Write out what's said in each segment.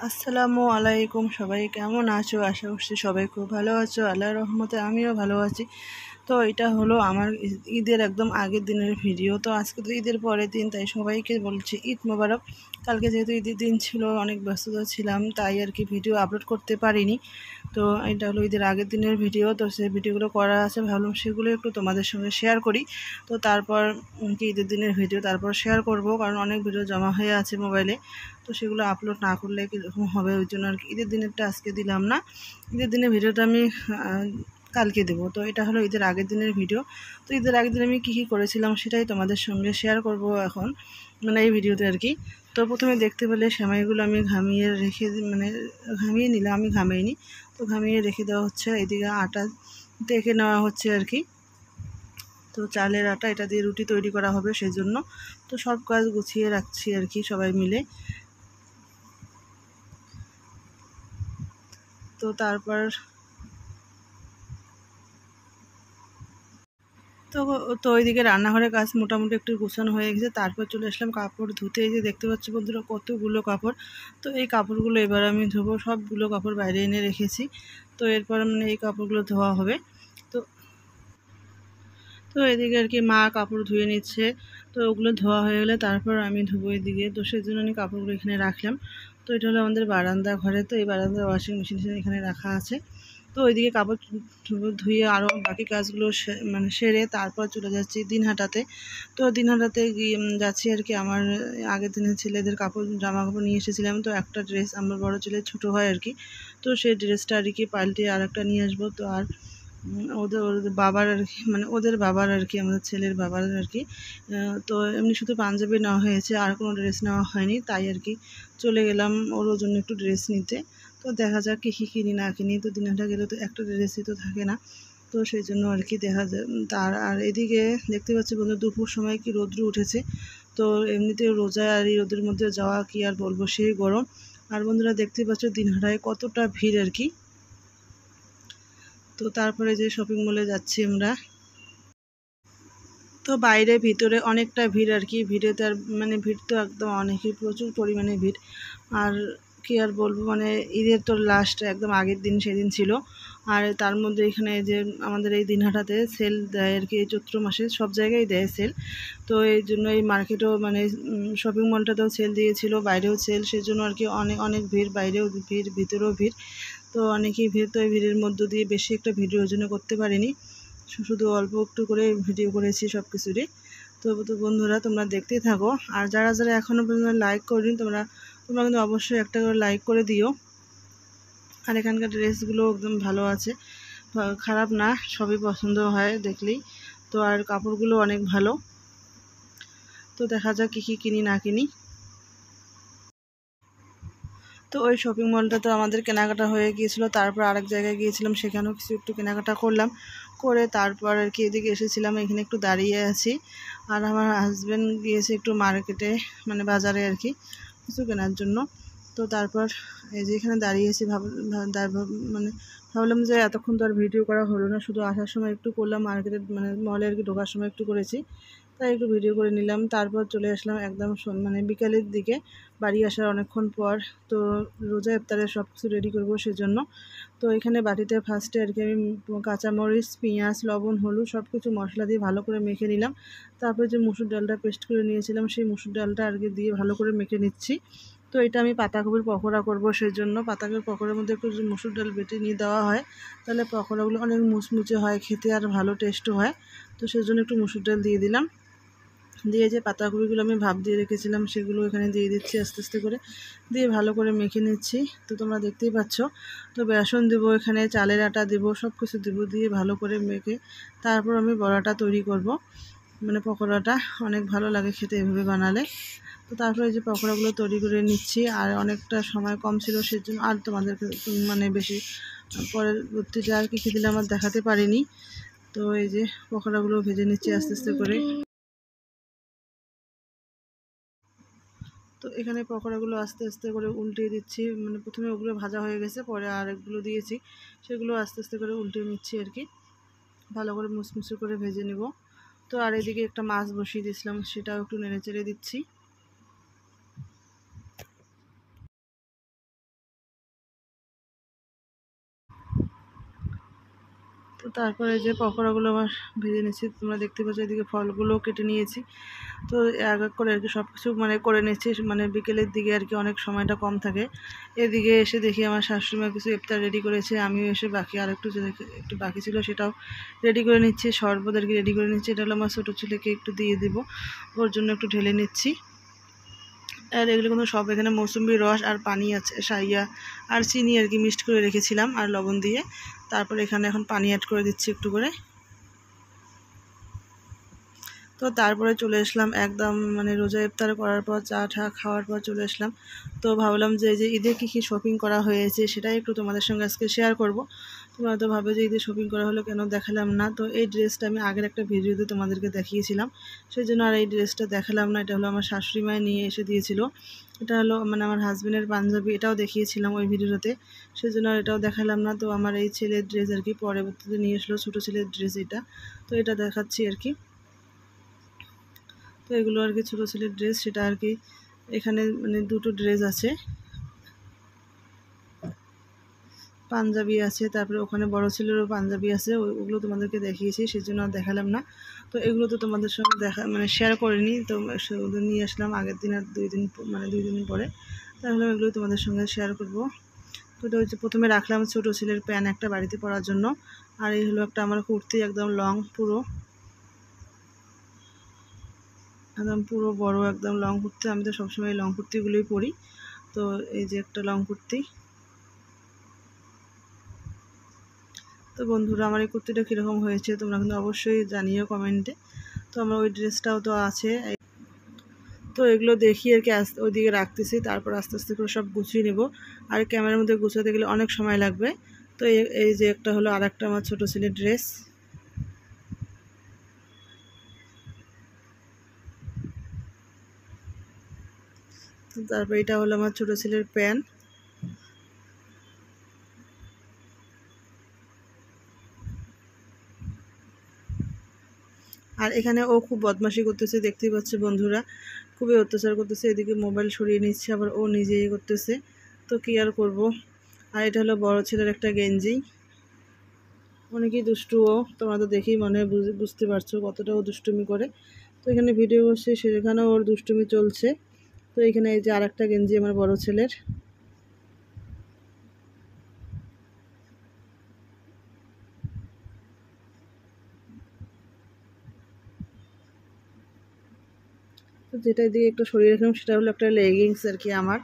আসসালামু আলাইকুম, সবাই কেমন আছো? আশা করছি সবাই খুব ভালো আছো। আল্লাহর রহমতে আমিও ভালো আছি। তো এটা হলো আমার ঈদের একদম আগের দিনের ভিডিও। তো আজকে তো ঈদের পরের দিন, তাই সবাইকে বলছি ঈদ মোবারক। কালকে যেহেতু ঈদের দিন ছিল, অনেক ব্যস্ততা ছিলাম, তাই আর কি ভিডিও আপলোড করতে পারিনি। তো এটা হলো ঈদের আগের দিনের ভিডিও। তো সেই ভিডিওগুলো করা আছে, ভাবলাম সেগুলো একটু তোমাদের সঙ্গে শেয়ার করি। তো তারপর কি ঈদের দিনের ভিডিও তারপর শেয়ার করব, কারণ অনেক ভিডিও জমা হয়ে আছে মোবাইলে। তো সেগুলো আপলোড না করলে কীরকম হবে, ওই জন্য আর কি ঈদের দিনেরটা আজকে দিলাম না। ঈদের দিনের ভিডিওটা আমি কালকে দেবো। তো এটা হলো ঈদের আগের দিনের ভিডিও। তো ঈদের আগের দিন আমি কী কী করেছিলাম সেটাই তোমাদের সঙ্গে শেয়ার করব এখন, মানে এই ভিডিওতে আর কি। তো প্রথমে দেখতে পেলে সেমাইগুলো আমি ঘামিয়ে নিলাম, আমি ঘামিয়ে নিই। তো ঘামিয়ে রেখে দেওয়া হচ্ছে, এদিকে আটা দেখে নেওয়া হচ্ছে আর কি। তো চালের আটা, এটা দিয়ে রুটি তৈরি করা হবে সেই জন্য। তো সব কাজ গুছিয়ে রাখছি আর কি সবাই মিলে। তো তারপর তো তো ওইদিকে রান্নাঘরের কাজ মোটামুটি একটু গোছানো হয়ে গেছে। তারপর চলে আসলাম কাপড় ধুতে। এই যে দেখতে পাচ্ছি বন্ধুরা কতগুলো কাপড়। তো এই কাপড়গুলো এবার আমি ধোবো। সবগুলো কাপড় বাইরে এনে রেখেছি। তো এরপর এই কাপড়গুলো ধোয়া হবে। তো তো এদিকে আর কি মা কাপড় ধুয়ে নিচ্ছে। তো ওগুলো ধোয়া হয়ে গেলে তারপর আমি ধুবো এদিকে। তো সেই জন্য আমি কাপড়গুলো এখানে রাখলাম। তো এটা হলো আমাদের বারান্দা ঘরে। তো এই বারান্দার ওয়াশিং মেশিন এখানে রাখা আছে। তো ওইদিকে কাপড় ধুয়ে আরও বাকি কাজগুলো সেরে তারপর চলে যাচ্ছি দিনহাটাতে। তো দিনহাটাতে গিয়ে যাচ্ছি আর কি। আমার আগের দিনের ছেলেদের জামা কাপড় নিয়ে এসেছিলাম। তো একটা ড্রেস আমার বড় ছেলে ছোটো হয় আর কি। তো সেই ড্রেসটা আর কি পাল্টে আর একটা নিয়ে আসবো। তো আর ওদের বাবার আর কি, ওদের বাবার আর কি, আমাদের ছেলের বাবার আর কি। তো এমনি শুধু পাঞ্জাবি নেওয়া হয়েছে, আর কোনো ড্রেস নেওয়া হয়নি। তাই আর কি চলে গেলাম ওর জন্য একটু ড্রেস নিতে। তো দেখা যাক কী কিনি না কিনি। তো দিনহাটা গেলে তো একটা ড্রেসই তো থাকে না। তো সেই জন্য আর কি দেখা যায়। আর এদিকে দেখতে পাচ্ছি বন্ধু দুপুর সময় কি রৌদ্র উঠেছে। তো এমনিতে রোজা আর এই রোদের মধ্যে যাওয়া কি আর বলবো, সেই গরম। আর বন্ধুরা দেখতে পাচ্ছ দিনহাটায় কতটা ভিড় আর কি। তো তারপরে যে শপিং মলে যাচ্ছি আমরা। তো বাইরে ভিতরে অনেকটা ভিড় আর কি। ভিড়ে তার ভিড় তো একদম অনেকই, প্রচুর পরিমাণে ভিড়। আর কি আর বলবো, ঈদের তো লাস্ট একদম আগের দিন সেদিন ছিল। আর তার মধ্যে এখানে যে আমাদের এই দিনহাটাতে সেল দেয় আর কি, এই চৈত্র মাসে সব জায়গায় দেয় সেল। তো এই জন্য এই মার্কেটেও শপিং মলটাতেও সেল দিয়েছিল, বাইরেও সেল, সেই জন্য আর কি অনেক অনেক ভিড়, বাইরেও ভিড় ভিতরেও ভিড়। তো অনেকই ভিড়। তো এই ভিড়ের মধ্য দিয়ে বেশি একটা ভিডিও ওই জন্য করতে পারিনি, শুধু অল্প একটু করে ভিডিও করেছি সব কিছুরই। তো বন্ধুরা তোমরা দেখতেই থাকো। আর যারা যারা এখনও পর্যন্ত লাইক করিনি তোমরা কিন্তু অবশ্যই একটা করে লাইক করে দিও। আর এখানকার ড্রেসগুলো একদম ভালো আছে, খারাপ না, সবই পছন্দ হয় দেখলেই। তো আর কাপড়গুলো অনেক ভালো। তো দেখা যাক কী কিনি না কিনি। তো ওই শপিং মলটা তো আমাদের কেনাকাটা হয়ে গিয়েছিল। তারপর আরেক জায়গায় গিয়েছিলাম, সেখানেও কিছু একটু কেনাকাটা করলাম। করে তারপর আর কি এদিকে এসেছিলাম, এখানে একটু দাঁড়িয়ে আছি। আর আমার হাজব্যান্ড গিয়েছে একটু মার্কেটে, বাজারে আর কি কিছু কেনার জন্য। তো তারপর এই যে এখানে দাঁড়িয়েছি, ভাবলাম যে এতক্ষণ তো আর ভিডিও করা হলো না, শুধু আসার সময় একটু করলাম, মার্কেটে মলে আর কি ঢোকার সময় একটু করেছি, তাই একটু ভিডিও করে নিলাম। তারপর চলে আসলাম একদম বিকালের দিকে, বাড়ি আসার অনেকক্ষণ পর। তো রোজা ইফতারে সব কিছু রেডি করবো সেজন্য। তো এখানে বাটিতে ফার্স্টে আর কি আমি কাঁচামরিচ, পেঁয়াজ, লবণ, হলুদ সব কিছু মশলা দিয়ে ভালো করে মেখে নিলাম। তারপরে যে মুসুর ডালটা পেস্ট করে নিয়েছিলাম, সেই মুসুর ডালটা আর কি দিয়ে ভালো করে মেখে নিচ্ছি। তো এটা আমি পাতাকপির পকোড়া করবো, সেই জন্য পাতাকপির পকোড়ার মধ্যে একটু যদি মুসুর ডাল বেটে নিয়ে দেওয়া হয়, তাহলে পকোড়াগুলো অনেক মুচমুচে হয়, খেতে আর ভালো টেস্টও হয়। তো সেই জন্য একটু মুসুর ডাল দিয়ে দিলাম। দিয়ে যে পাতাকপিগুলো আমি ভাপ দিয়ে রেখেছিলাম সেগুলো এখানে দিয়ে দিচ্ছি আস্তে আস্তে করে, দিয়ে ভালো করে মেখে নিচ্ছি। তো তোমরা দেখতেই পাচ্ছ। তো বেসন দেবো, এখানে চালের আটা দেবো, সব কিছু দেবো, দিয়ে ভালো করে মেখে তারপর আমি বড়াটা তৈরি করব। পকোড়াটা অনেক ভালো লাগে খেতে এভাবে বানালে। তো তারপরে যে পকোড়াগুলো তৈরি করে নিচ্ছি। আর অনেকটা সময় কম ছিল সেজন্য আর তোমাদেরকে বেশি পরবর্তীতে আর কী দিলে আমার দেখাতে পারিনি। তো এই যে পকোড়াগুলো ভেজে নিচ্ছি আস্তে আস্তে করে। তো এখানে পকোড়াগুলো আস্তে আস্তে করে উল্টিয়ে দিচ্ছি, প্রথমে ওগুলো ভাজা হয়ে গেছে, পরে আরেকগুলো দিয়েছি, সেগুলো আস্তে আস্তে করে উল্টে নিচ্ছি আর কি, ভালো করে মুচমুচে করে ভেজে নেব। তো আর এদিকে একটা মাছ বসিয়ে দিয়েছিলাম, সেটাও একটু নেড়ে চেড়ে দিচ্ছি। তো তারপরে যে পকোড়াগুলো আমার ভেজে নিচ্ছি, তোমরা দেখতে পাচ্ছ এদিকে ফলগুলো কেটে নিয়েছি। তো এক এক করে আর কি সব কিছু মানে করে নিচ্ছি, মানে বিকেলের দিকে আর কি অনেক সময়টা কম থাকে। এদিকে এসে দেখি আমার শাশুড়িমা কিছু ইফতার রেডি করেছে, আমিও এসে বাকি আর একটু বাকি ছিল সেটাও রেডি করে নিচ্ছি, শরবত আর কি রেডি করে নিচ্ছি। এটা হলো আমার ছোটো ছেলেকে একটু দিয়ে দিব, ওর জন্য একটু ঢেলে নিচ্ছি। আর এগুলো কিন্তু সব এখানে মৌসুম্বির রস আর পানি আছে, সাইয়া আর চিনি আর কি মিক্সড করে রেখেছিলাম আর লবণ দিয়ে। তারপর এখানে এখন পানি অ্যাড করে দিচ্ছি একটু করে। তো তারপরে চলে আসলাম একদম মানে রোজা ইফতার করার পর চা ঠা খাওয়ার পর চলে আসলাম। তো ভাবলাম যে ঈদে কী কী শপিং করা হয়েছে সেটাই একটু তোমাদের সঙ্গে আজকে শেয়ার করব। তোমরা তো ভাবে যে ঈদে শপিং করা হলো কেন দেখালাম না। তো এই ড্রেসটা আমি আগের একটা ভিডিওতে তোমাদেরকে দেখিয়েছিলাম, সেই জন্য আর এই ড্রেসটা দেখালাম না। এটা হলো আমার শাশুড়ি মায়ে নিয়ে এসে দিয়েছিল। এটা হলো মানে আমার হাজব্যান্ডের পাঞ্জাবি, এটাও দেখিয়েছিলাম ওই ভিডিওতে, সেই জন্য আর এটাও দেখালাম না। তো আমার এই ছেলের ড্রেস আর কি পরবর্তীতে নিয়ে আসলো, ছোটো ছেলের ড্রেস এটা, তো এটা দেখাচ্ছি আর কি। তো এগুলো আর কি ছোটো ছেলের ড্রেস, সেটা আর কি এখানে মানে দুটো ড্রেস আছে, পাঞ্জাবি আছে, তারপরে ওখানে বড় ছেলেরও পাঞ্জাবি আছে, ওগুলো তোমাদেরকে দেখিয়েছি, সেই জন্য আর দেখালাম না। তো এগুলো তো তোমাদের সঙ্গে মানে শেয়ার করিনি, তো ওদের নিয়ে আসলাম আগের দিন আর 2 দিন মানে 2 দিন পরে, তাহলে এগুলো তোমাদের সঙ্গে শেয়ার করব। তো এটা হচ্ছে প্রথমে রাখলাম ছোটো ছেলের প্যান্ট একটা বাড়িতে পরার জন্য, আর এই হলো একটা আমার কুর্তি একদম লং পুরো বড় একদম লং কুর্তি। আমি তো সবসময় লং কুর্তিগুলোই পরি। তো এই যে একটা লং কুর্তি। তো বন্ধুরা আমার এই কুর্তিটা কীরকম হয়েছে তোমরা কিন্তু অবশ্যই জানিও কমেন্টে। তো আমার ওই ড্রেসটাও তো আছে, তো এগুলো দেখি আর কি ওইদিকে রাখতেছি, তারপর আস্তে আস্তে করে সব গুছিয়ে নেব। আর ক্যামেরার মধ্যে গুছাতে গেলে অনেক সময় লাগবে। তো এই যে একটা হলো আর একটা আমার ছোটো ছেলের ড্রেস। তারপর এটা হলো আমার ছোটো ছেলের প্যান্ট। আর এখানে ও খুব বদমাশি করতেছে, দেখতেই পাচ্ছে বন্ধুরা, খুবই অত্যাচার করতেছে। এদিকে মোবাইল সরিয়ে নিচ্ছে, আবার ও নিজেই করতেছে, তো কী আর করবো। আর এটা হলো বড় ছেলের একটা গেঞ্জি, অনেকই দুষ্টু ও, তোমরা তো দেখেই মনে হয় বুঝতে পারছো কতটা ও দুষ্টুমি করে। তো এখানে ভিডিও করছে, সেখানেও ওর দুষ্টুমি চলছে। তো এখানে এই যে আর একটা গেঞ্জি আমার বড় ছেলের। তো যেটা দিয়ে একটু সরিয়ে রাখলাম সেটা হলো একটা লেগিংস আর কি আমার।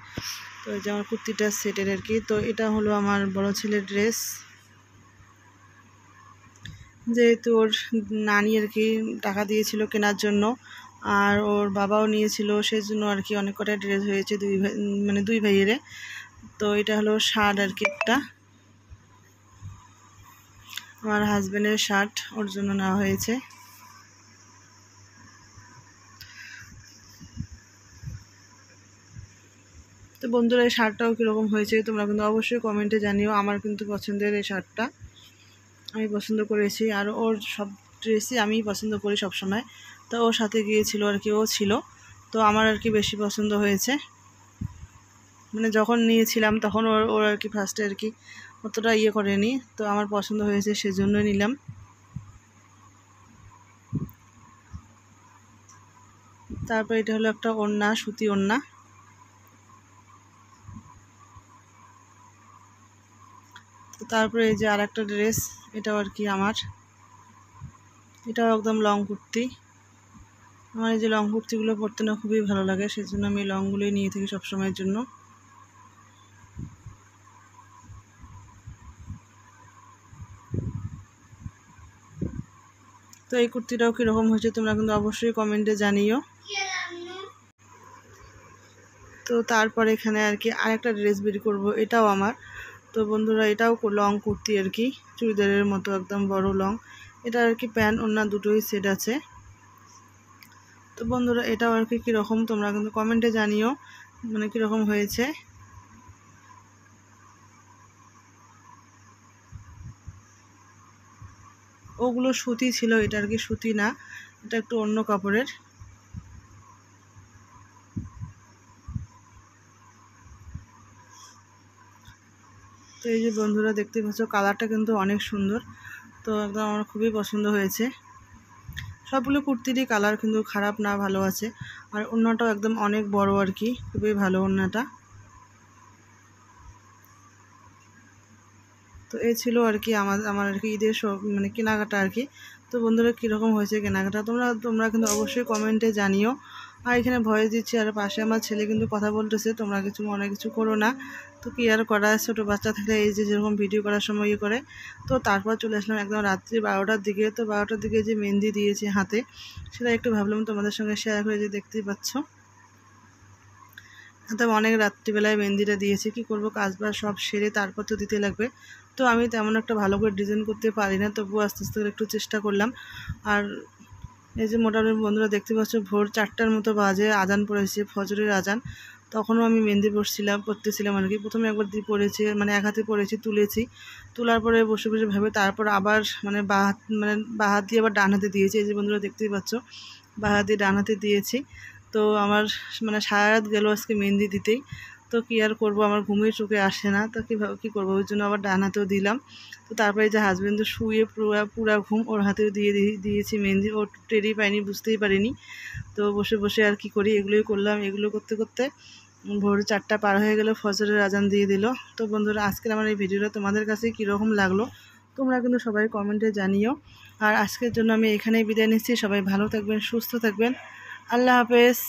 তো এই যে আমার কুর্তিটা সেটের আর কি। তো এটা হলো আমার বড় ছেলের ড্রেস, যেহেতু ওর নানি আর কি টাকা দিয়েছিল কেনার জন্য, আর ওর বাবাও নিয়েছিল, সেই জন্য আর কি অনেক কটা ড্রেস হয়েছে দুই ভাইয়েরে। তো এটা হলো শার্ট আর কি একটা, আমার হাজব্যান্ডের শার্ট, ওর জন্য নেওয়া হয়েছে। তো বন্ধুরা এই শার্টটাও কীরকম হয়েছে তোমরা কিন্তু অবশ্যই কমেন্টে জানিও। আমার কিন্তু পছন্দের এই শার্টটা, আমি পছন্দ করেছি। আর ওর সব ড্রেসই আমি পছন্দ করি সব সময়। তো ওর সাথে গিয়েছিল আর কি, ও ছিল, তো আমার আর কি বেশি পছন্দ হয়েছে। মানে যখন নিয়েছিলাম তখন ওর আর কি ফার্স্টে আর কি অতটা করেনি, তো আমার পছন্দ হয়েছে সেজন্যই নিলাম। তারপর এটা হলো একটা ওড়না, সুতি ওড়না। তো তারপরে এই যে আর একটা ড্রেস, এটাও আর কি আমার, এটাও একদম লং কুর্তি। আমার এই যে লং কুর্তিগুলো পরতে না খুবই ভালো লাগে, সেজন্য আমি লংগুলোই নিয়ে থাকি সবসময়ের জন্য। তো এই কুর্তিটাও কীরকম হয়েছে তোমরা কিন্তু অবশ্যই কমেন্টে জানিও। তো তারপরে এখানে আর কি আরেকটা ড্রেস বের করব, এটাও আমার। তো বন্ধুরা এটাও লং কুর্তি আর কি, চুড়িদারের মতো একদম বড় লং। এটা আর কি প্যান্ট ওড়না দুটোই সেট আছে। তো বন্ধুরা এটাও আর কি কীরকম তোমরা কিন্তু কমেন্টে জানিও, মানে কীরকম হয়েছে। ওগুলো সুতি ছিল, এটা আর কি সুতি না, এটা একটু অন্য কাপড়ের। তো এই যে বন্ধুরা দেখতে পাচ্ছ কালারটা কিন্তু অনেক সুন্দর। তো একদম আমার খুবই পছন্দ হয়েছে। সবগুলো কুর্তিরই কালার কিন্তু খারাপ না, ভালো আছে। আর ওড়নাটাও একদম অনেক বড় আর কি, খুবই ভালো ওড়নাটা। তো এই ছিল আর কি আমার আর কি ঈদের সব মানে কেনাকাটা আর কি। তো বন্ধুরা কীরকম হয়েছে কেনাকাটা তোমরা কিন্তু অবশ্যই কমেন্টে জানিও। আর এখানে ভয়েস দিচ্ছি আর পাশে আমার ছেলে কিন্তু কথা বলতেছে, তোমরা মনে কিছু করো না। তো কি আর করা, ছোটো বাচ্চা থাকলে এই যে যেরকম ভিডিও করার সময় করে। তো তারপর চলে আসলাম একদম রাত্রি 12টার দিকে। তো 12টার দিকে যে মেহেন্দি দিয়েছি হাতে, সেটা একটু ভাবলাম তোমাদের সঙ্গে শেয়ার করে, যে দেখতেই পাচ্ছ তবে অনেক রাত্রিবেলায় মেহেন্দিটা দিয়েছি। কি করব, কাজবাজ সব সেরে তারপর তো দিতে লাগবে। তো আমি তেমন একটা ভালো করে ডিজাইন করতে পারি না, তবুও আস্তে আস্তে করে একটু চেষ্টা করলাম। আর এই যে মোটামুটি বন্ধুরা দেখতে পাচ্ছ ভোর 4টার মতো বাজে, আজান পড়েছে, ফজরের আজান। তখনও আমি মেহেন্দি পড়তেছিলাম আর কি। প্রথমে একবার দিয়ে পড়েছি, মানে এক হাতে পড়েছি, তোলার পরে বসে বসে ভেবে তারপর আবার মানে বা হাত দিয়ে আবার ডান হাতে দিয়েছি। এই যে বন্ধুরা দেখতেই পাচ্ছ বা হাত দিয়ে ডান হাতে দিয়েছি। তো আমার মানে সারা রাত গেল আজকে মেহেন্দি দিতেই। তো কী আর করবো, আমার ঘুমের চোখে আসে না, তো কী করবো, ওই জন্য আবার ডান হাতেও দিলাম। তো তারপরে যে হাজব্যান্ড তো শুয়ে পুরা ঘুম, ওর হাতেও দিয়েছি মেহেন্দি। ও টেরই পাইনি, বুঝতেই পারিনি। তো বসে বসে আর কি করি, এগুলোই করলাম। এগুলো করতে করতে ভোর 4টা পার হয়ে গেল, ফজরের আজান দিয়ে দিল। তো বন্ধুরা আজকের আমার এই ভিডিওটা তোমাদের কাছে কীরকম লাগলো তোমরা কিন্তু সবাই কমেন্টে জানিও। আর আজকের জন্য আমি এখানেই বিদায় নিচ্ছি। সবাই ভালো থাকবেন, সুস্থ থাকবেন। আল্লাহ হাফেজ।